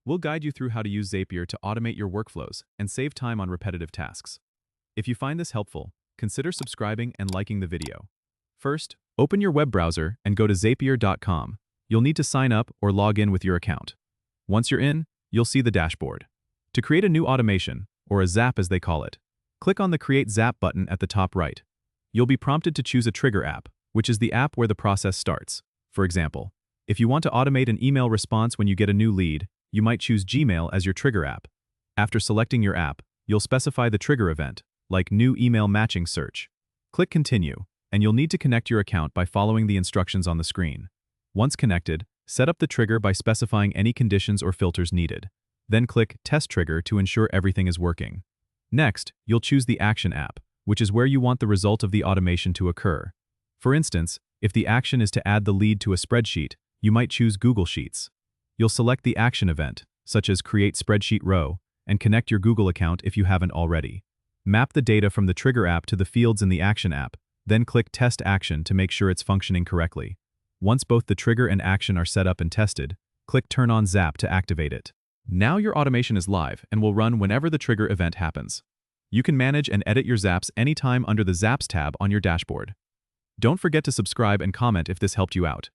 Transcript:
We'll guide you through how to use Zapier to automate your workflows and save time on repetitive tasks. If you find this helpful, consider subscribing and liking the video. First, open your web browser and go to Zapier.com. You'll need to sign up or log in with your account. Once you're in, you'll see the dashboard. To create a new automation, or a Zap as they call it, click on the Create Zap button at the top right. You'll be prompted to choose a trigger app, which is the app where the process starts. For example, if you want to automate an email response when you get a new lead, you might choose Gmail as your trigger app. After selecting your app, you'll specify the trigger event, like New Email Matching Search. Click Continue, and you'll need to connect your account by following the instructions on the screen. Once connected, set up the trigger by specifying any conditions or filters needed. Then click Test Trigger to ensure everything is working. Next, you'll choose the Action app, which is where you want the result of the automation to occur. For instance, if the action is to add the lead to a spreadsheet, you might choose Google Sheets. You'll select the action event, such as Create Spreadsheet Row, and connect your Google account if you haven't already. Map the data from the Trigger app to the fields in the Action app, then click Test Action to make sure it's functioning correctly. Once both the trigger and action are set up and tested, click Turn on Zap to activate it. Now your automation is live and will run whenever the trigger event happens. You can manage and edit your Zaps anytime under the Zaps tab on your dashboard. Don't forget to subscribe and comment if this helped you out.